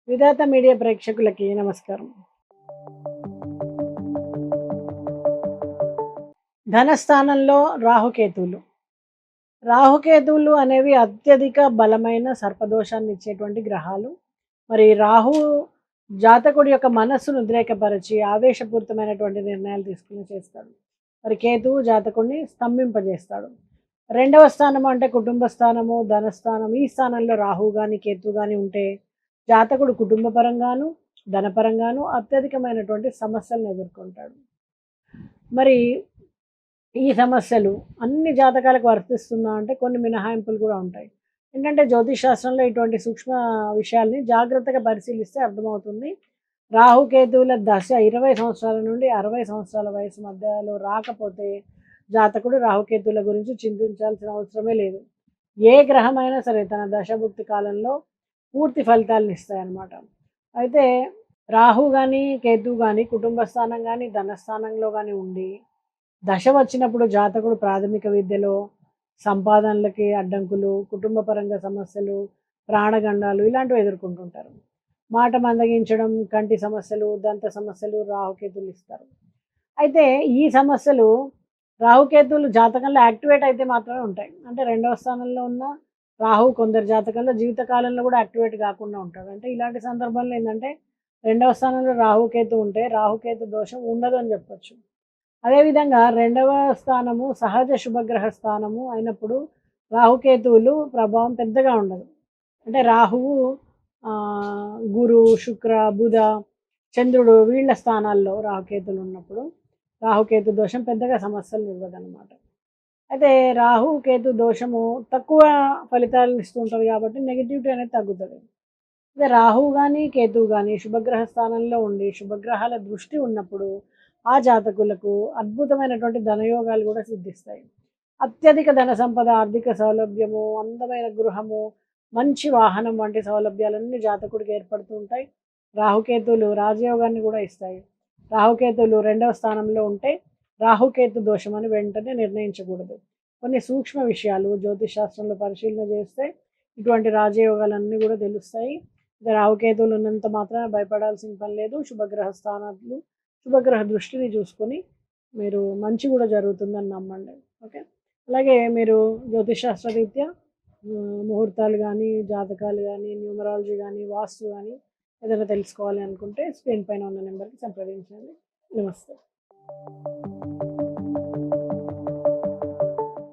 విధాత media ప్రేక్షకులకి నమస్కారం. ధనస్థానంలో రాహుకేతువులు. రాహుకేతువులు అనేవి అత్యధిక బలమైన సర్పదోషాన్ని ఇచ్చేటువంటి గ్రహాలు. మరి రాహువు జాతకుడి యొక్క మనస్సును ఉద్రేకపరిచి ఆవేశపూరితమైనటువంటి నిర్ణయాలు తీసుకుని చేస్తాడు. మరి కేతువు జాతకుడిని స్తంభింపజేస్తాడు. రెండవ స్థానము అంటే కుటుంబ స్థానము, ధనస్థానం. ఈ స్థానంలో రాహువు గాని, కేతువు గాని ఉంటే జాతకుడు కుటుంబ పరంగాను, ధనపరంగాను అత్యధికమైనటువంటి సమస్యలను ఎదుర్కొంటాడు. మరి ఈ సమస్యలు అన్ని జాతకాలకు వర్తిస్తుందా అంటే కొన్ని మినహాయింపులు కూడా ఉంటాయి. ఏంటంటే జ్యోతిష్ శాస్త్రంలో ఇటువంటి సూక్ష్మ విషయాల్ని జాగ్రత్తగా పరిశీలిస్తే అర్థమవుతుంది. రాహుకేతువుల దశ 20 సంవత్సరాల నుండి 60 సంవత్సరాల వయసు మధ్యలో రాకపోతే జాతకుడు రాహుకేతువుల గురించి చింతించాల్సిన అవసరమే లేదు. ఏ గ్రహమైనా సరే తన దశభుక్తి కాలంలో పూర్తి ఫలితాలను ఇస్తాయన్నమాట. అయితే రాహు కానీ కేతువు కానీ కుటుంబ స్థానం కానీ ధనస్థానంలో కానీ ఉండి దశ వచ్చినప్పుడు జాతకుడు ప్రాథమిక విద్యలో సంపాదనలకి అడ్డంకులు, కుటుంబ పరంగా సమస్యలు, ప్రాణగండాలు ఇలాంటివి ఎదుర్కొంటుంటారు. మాట మందగించడం, కంటి సమస్యలు, దంత సమస్యలు రాహుకేతువులు ఇస్తారు. అయితే ఈ సమస్యలు రాహుకేతువులు జాతకంలో యాక్టివేట్ అయితే మాత్రమే ఉంటాయి. అంటే రెండవ స్థానంలో ఉన్న రాహువు కొందరి జాతకంలో జీవితకాలంలో కూడా యాక్టివేట్ కాకుండా ఉంటాడు. అంటే ఇలాంటి సందర్భంలో ఏంటంటే రెండవ స్థానంలో రాహుకేతు ఉంటే రాహుకేతు దోషం ఉండదు అని చెప్పొచ్చు. అదేవిధంగా రెండవ స్థానము సహజ శుభగ్రహ స్థానము అయినప్పుడు రాహుకేతువులు ప్రభావం పెద్దగా ఉండదు. అంటే రాహువు గురు, శుక్ర, బుధ, చంద్రుడు వీళ్ళ స్థానాల్లో రాహుకేతులు ఉన్నప్పుడు రాహుకేతు దోషం పెద్దగా సమస్యలు ఇవ్వదన్నమాట. అయితే రాహుకేతు దోషము తక్కువ ఫలితాలను ఇస్తుంటుంది కాబట్టి నెగిటివిటీ అనేది తగ్గుతుంది. అదే రాహువు కానీ కేతువు కానీ శుభగ్రహ స్థానంలో ఉండి శుభగ్రహాల దృష్టి ఉన్నప్పుడు ఆ జాతకులకు అద్భుతమైనటువంటి ధనయోగాలు కూడా సిద్ధిస్తాయి. అత్యధిక ధన సంపద, ఆర్థిక సౌలభ్యము, అందమైన గృహము, మంచి వాహనం వంటి సౌలభ్యాలన్నీ జాతకుడికి ఏర్పడుతూ ఉంటాయి. రాహుకేతువులు రాజయోగాన్ని కూడా ఇస్తాయి. రాహుకేతువులు రెండవ స్థానంలో ఉంటే రాహుకేతు దోషం అని వెంటనే నిర్ణయించకూడదు. కొన్ని సూక్ష్మ విషయాలు జ్యోతిష్ శాస్త్రంలో పరిశీలన చేస్తే ఇటువంటి రాజయోగాలన్నీ కూడా తెలుస్తాయి. రాహుకేతువులు ఉన్నంత మాత్రాన భయపడాల్సిన పని లేదు. శుభగ్రహ స్థానాలు శుభగ్రహ దృష్టిని చూసుకొని మీరు మంచి కూడా జరుగుతుందని నమ్మండి. ఓకే. అలాగే మీరు జ్యోతిష్ శాస్త్ర రీత్యా ముహూర్తాలు కానీ, జాతకాలు కానీ, న్యూమరాలజీ కానీ, వాస్తు కానీ ఏదైనా తెలుసుకోవాలి అనుకుంటే స్క్రీన్ పైన ఉన్న నెంబర్కి సంప్రదించండి. నమస్తే.